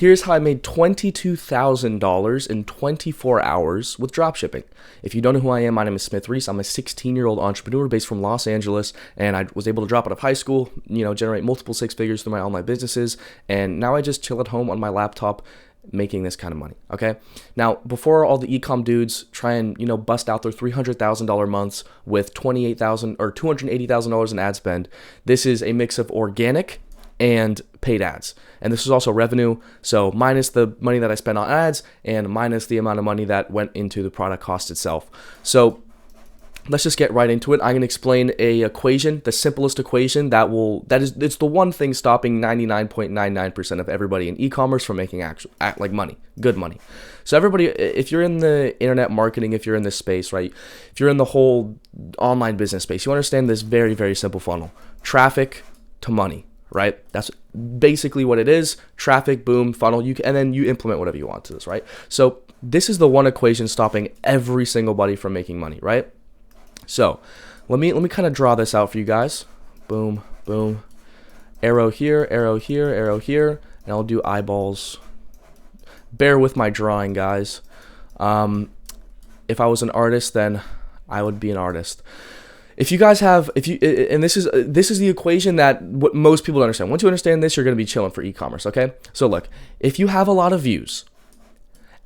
Here's how I made $22,000 in 24 hours with dropshipping. If you don't know who I am, my name is Smith Rees. I'm a 16-year-old entrepreneur based from Los Angeles, and I was able to drop out of high school, generate multiple six figures through my online businesses, and now I just chill at home on my laptop making this kind of money, okay? Now, before all the e-com dudes try and, bust out their $300,000 months with $28,000 or $280,000 in ad spend, this is a mix of organic and paid ads. And this is also revenue, so minus the money that I spent on ads and minus the amount of money that went into the product cost itself. So let's just get right into it. I'm going to explain a equation, the simplest equation it's the one thing stopping 99.99% of everybody in e-commerce from making money, good money. So everybody, if you're in the internet marketing, if you're in this space, right, if you're in the whole online business space, you understand this very, very simple funnel: traffic to money, right? That's basically what it is. Traffic, boom, funnel, and then you implement whatever you want to this, right? So this is the one equation stopping every single buddy from making money, right? So let me kind of draw this out for you guys. Boom, boom. Arrow here, arrow here, arrow here, and I'll do eyeballs. Bear with my drawing, guys. If I was an artist, then I would be an artist. If you guys have, and this is the equation that what most people don't understand. Once you understand this, you're going to be chilling for e-commerce, okay? So look, if you have a lot of views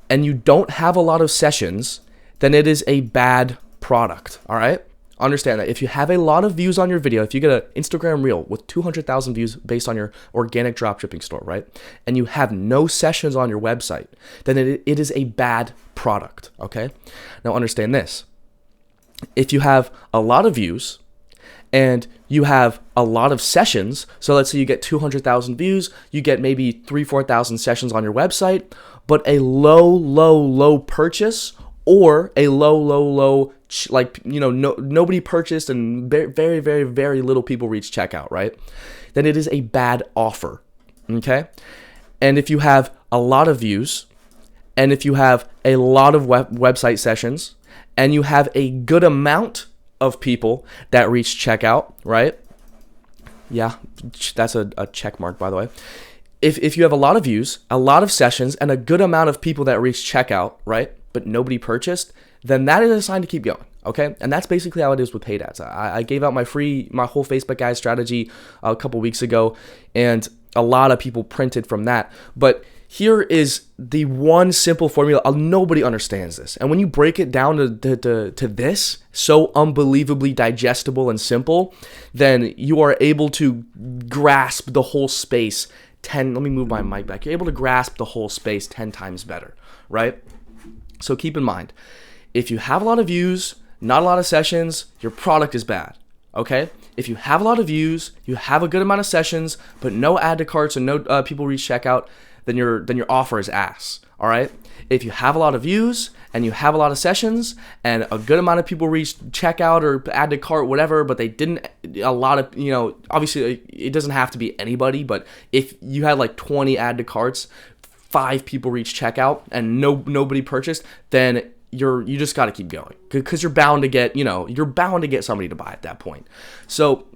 and you don't have a lot of sessions, then it is a bad product, all right? Understand that. If you have a lot of views on your video, if you get an Instagram reel with 200,000 views based on your organic dropshipping store, right, and you have no sessions on your website, then it is a bad product, okay? Now understand this. If you have a lot of views and you have a lot of sessions, so let's say you get 200,000 views, you get maybe 4,000 sessions on your website, but a low purchase, or a low, nobody purchased and very, very, very little people reach checkout, right? Then it is a bad offer, okay? And if you have a lot of views, and if you have a lot of website sessions, and you have a good amount of people that reach checkout, right? Yeah, that's a check mark, by the way. If you have a lot of views, a lot of sessions, and a good amount of people that reach checkout, right, but nobody purchased, then that is a sign to keep going, okay? And that's basically how it is with paid ads. I gave out my whole Facebook guide strategy a couple weeks ago, and a lot of people printed from that. But here is the one simple formula. Nobody understands this. And when you break it down to this, so unbelievably digestible and simple, then you are able to grasp the whole space let me move my mic back. You're able to grasp the whole space 10 times better, right? So keep in mind, if you have a lot of views, not a lot of sessions, your product is bad, okay? If you have a lot of views, you have a good amount of sessions, but no add to carts and no people reach checkout, then your offer is ass, all right? If you have a lot of views and you have a lot of sessions and a good amount of people reach checkout or add to cart, whatever, but they didn't, obviously it doesn't have to be anybody, but if you had like 20 add to carts, 5 people reach checkout and nobody purchased, then you just got to keep going, because you're bound to get somebody to buy at that point. So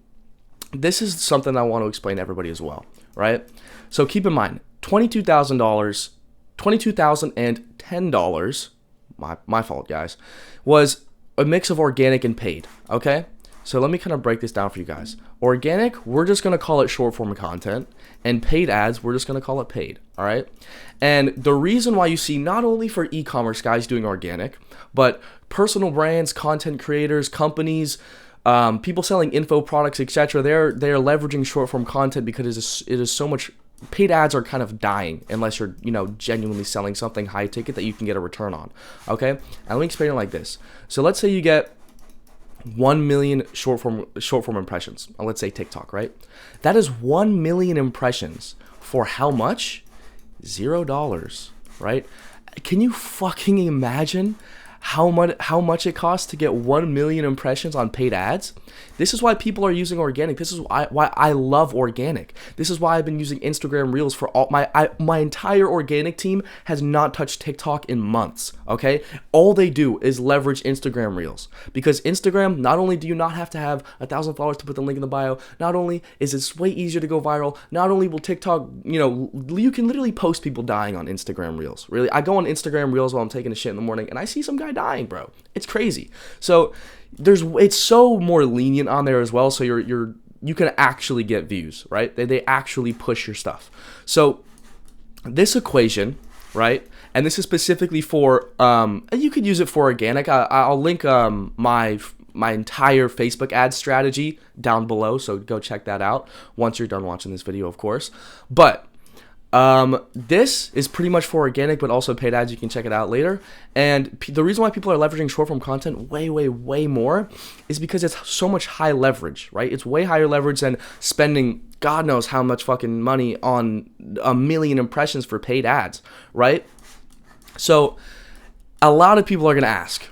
this is something I want to explain to everybody as well, right? So keep in mind, $22,010, my fault, guys, was a mix of organic and paid, okay? So let me kind of break this down for you guys. Organic, we're just going to call it short form content, and paid ads, we're just going to call it paid, all right? And the reason why you see not only for e-commerce guys doing organic, but personal brands, content creators, companies, people selling info products, etc., they're leveraging short form content because it is so much. Paid ads are kind of dying unless you're, genuinely selling something high ticket that you can get a return on, okay? And let me explain it like this. So let's say you get 1 million short form impressions on, let's say, TikTok, right? That is 1 million impressions for how much? $0, right? Can you fucking imagine how much it costs to get 1 million impressions on paid ads? This is why people are using organic. This is why I love organic. This is why I've been using Instagram Reels for all my entire organic team has not touched TikTok in months, okay? All they do is leverage Instagram Reels, because Instagram, not only do you not have to have 1,000 followers to put the link in the bio, not only is it way easier to go viral, not only will TikTok, you can literally post people dying on Instagram Reels. Really, I go on Instagram Reels while I'm taking a shit in the morning and I see some guy dying, bro. It's crazy. So it's so more lenient on there as well, so you can actually get views, right? They actually push your stuff. So this equation, right, and this is specifically for you could use it for organic. I'll link my entire Facebook ad strategy down below, so go check that out once you're done watching this video, of course. But this is pretty much for organic, but also paid ads. You can check it out later. And the reason why people are leveraging short form content way more is because it's so much high leverage, right? It's way higher leverage than spending God knows how much fucking money on 1 million impressions for paid ads, right? So a lot of people are going to ask,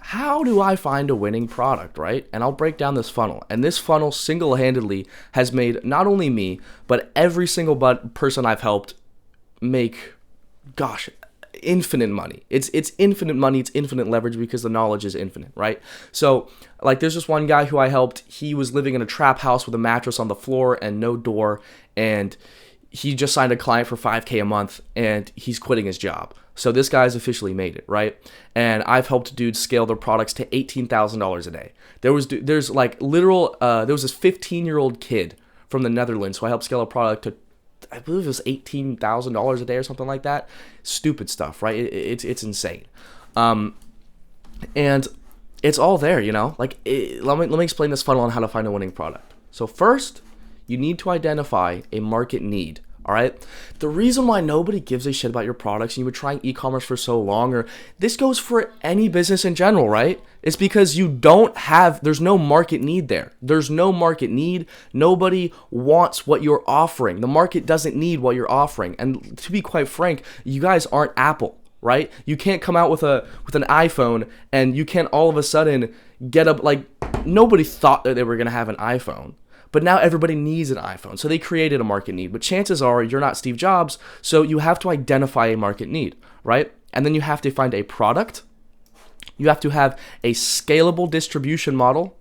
how do I find a winning product, right? And I'll break down this funnel. And this funnel single-handedly has made not only me, but every single person I've helped make, gosh, infinite money. It's infinite money, it's infinite leverage, because the knowledge is infinite, right? So, like, there's this one guy who I helped. He was living in a trap house with a mattress on the floor and no door, and he just signed a client for $5K a month, and he's quitting his job. So this guy's officially made it, right? And I've helped dudes scale their products to $18,000 a day. There was this 15-year-old kid from the Netherlands who I helped scale a product to, I believe it was $18,000 a day or something like that. Stupid stuff, right? It's insane. And it's all there, Let me explain this funnel on how to find a winning product. So first, you need to identify a market need. All right. The reason why nobody gives a shit about your products and you've been trying e-commerce for so long, or this goes for any business in general, right? It's because there's no market need there. There's no market need. Nobody wants what you're offering. The market doesn't need what you're offering. And to be quite frank, you guys aren't Apple, right? You can't come out with an iPhone and you can't all of a sudden get up, like, nobody thought that they were going to have an iPhone. But now everybody needs an iPhone, so they created a market need. But chances are you're not Steve Jobs, so you have to identify a market need, right? And then you have to find a product. You have to have a scalable distribution model,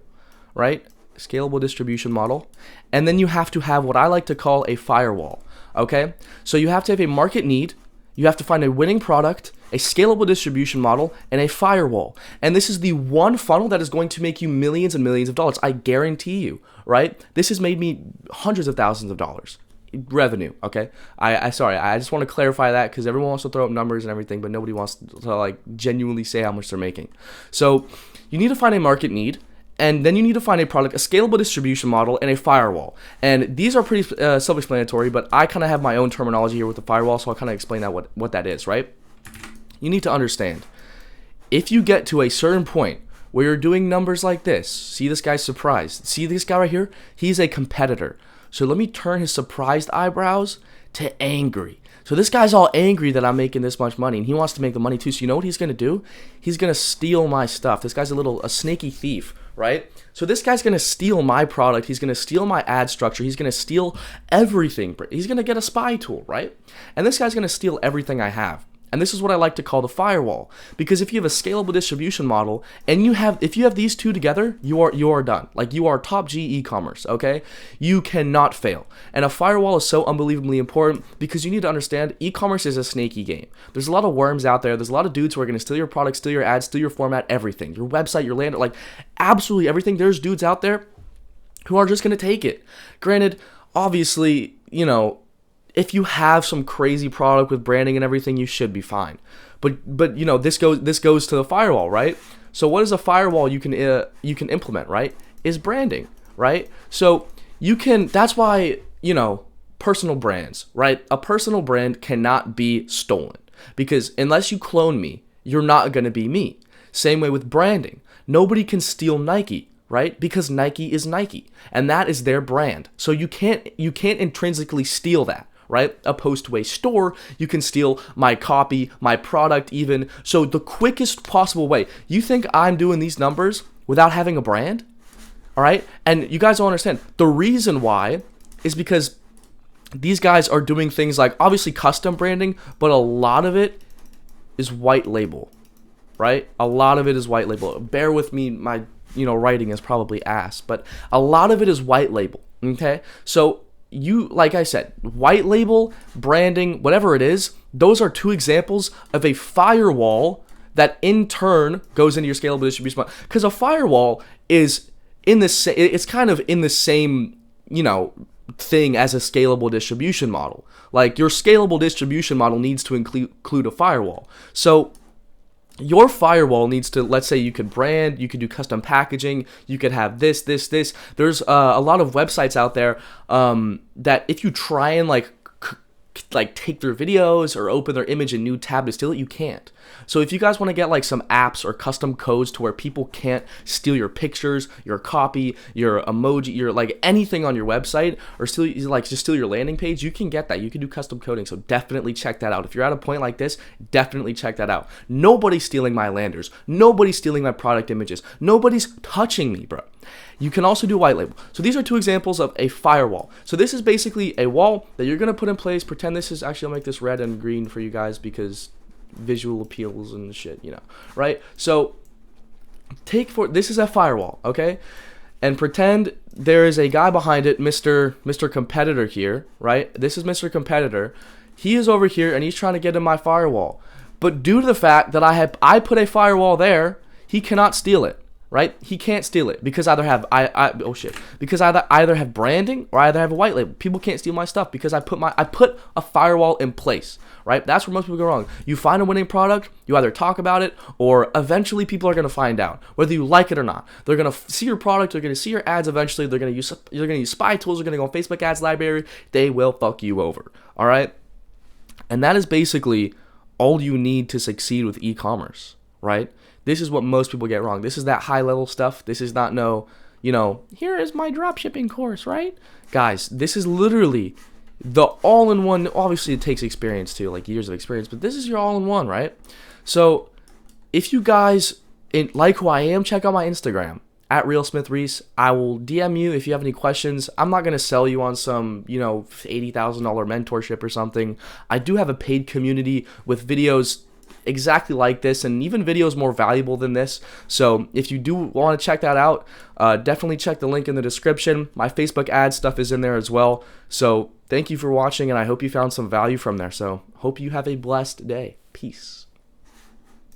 right? Scalable distribution model. And then you have to have what I like to call a firewall, okay? So you have to have a market need. You have to find a winning product, a scalable distribution model, and a firewall. And this is the one funnel that is going to make you millions and millions of dollars. I guarantee you, right? This has made me hundreds of thousands of dollars revenue, okay? I just want to clarify that, because everyone wants to throw up numbers and everything, but nobody wants to like genuinely say how much they're making. So you need to find a market need. And then you need to find a product, a scalable distribution model, and a firewall. And these are pretty self-explanatory, but I kind of have my own terminology here with the firewall, so I'll kind of explain that what that is, right? You need to understand, if you get to a certain point where you're doing numbers like this, see this guy's surprised. See this guy right here? He's a competitor. So let me turn his surprised eyebrows to angry. So this guy's all angry that I'm making this much money, and he wants to make the money too. So you know what he's going to do? He's going to steal my stuff. This guy's a snaky thief, right? So this guy's going to steal my product. He's going to steal my ad structure. He's going to steal everything. He's going to get a spy tool, right? And this guy's going to steal everything I have. And this is what I like to call the firewall, because if you have a scalable distribution model and if you have these two together, you are done. Like, you are top G e-commerce, okay? You cannot fail. And a firewall is so unbelievably important, because you need to understand e-commerce is a snaky game. There's a lot of worms out there. There's a lot of dudes who are going to steal your product, steal your ads, steal your format, everything. Your website, your landing, like absolutely everything. There's dudes out there who are just going to take it. Granted, obviously, if you have some crazy product with branding and everything, you should be fine. But this goes to the firewall, right? So what is a firewall you can implement, right? Is branding, right? So that's why, personal brands, right? A personal brand cannot be stolen, because unless you clone me, you're not going to be me. Same way with branding. Nobody can steal Nike, right? Because Nike is Nike, and that is their brand. So you can't intrinsically steal that, right? Opposed to a store, you can steal my copy, my product even. So the quickest possible way. You think I'm doing these numbers without having a brand? All right? And you guys don't understand. The reason why is because these guys are doing things like obviously custom branding, but a lot of it is white label, right? A lot of it is white label. Bear with me, my writing is probably ass, but a lot of it is white label, okay? So you, like I said, white label, branding, whatever it is, those are two examples of a firewall that in turn goes into your scalable distribution model. Because a firewall is it's kind of in the same, thing as a scalable distribution model. Like your scalable distribution model needs to include a firewall. So your firewall needs to, let's say you could brand, you could do custom packaging, you could have this. There's a lot of websites out there that if you try and like take their videos or open their image in new tab to steal it, you can't. So if you guys want to get like some apps or custom codes to where people can't steal your pictures, your copy, your emoji, your like anything on your website, or just steal your landing page, you can get that. You can do custom coding. So definitely check that out. If you're at a point like this, definitely check that out. Nobody's stealing my landers. Nobody's stealing my product images. Nobody's touching me, bro. You can also do white label. So these are two examples of a firewall. So this is basically a wall that you're going to put in place. Pretend this is, actually I'll make this red and green for you guys because visual appeals and shit, right? So this is a firewall, okay? And pretend there is a guy behind it, Mr. Competitor here, right? This is Mr. Competitor. He is over here and he's trying to get in my firewall. But due to the fact that I put a firewall there, he cannot steal it. Right? He can't steal it because either have because either have branding or either have a white label. People can't steal my stuff because I put a firewall in place, right? That's where most people go wrong. You find a winning product, you either talk about it or eventually people are going to find out whether you like it or not. They're going to see your product, they're going to see your ads eventually, you're going to use spy tools, they're going to go on Facebook ads library, they will fuck you over. All right? And that is basically all you need to succeed with e-commerce, right? This is what most people get wrong. This is that high level stuff. This is not here is my dropshipping course, right? Guys, this is literally the all-in-one. Obviously, it takes experience too, like years of experience, but this is your all-in-one, right? So if you guys like who I am, check out my Instagram at realsmithrees. I will DM you if you have any questions. I'm not going to sell you on some, $80,000 mentorship or something. I do have a paid community with videos exactly like this and even videos more valuable than this. So if you do want to check that out, definitely check the link in the description. My Facebook ad stuff is in there as well. So thank you for watching and I hope you found some value from there. So hope you have a blessed day. Peace.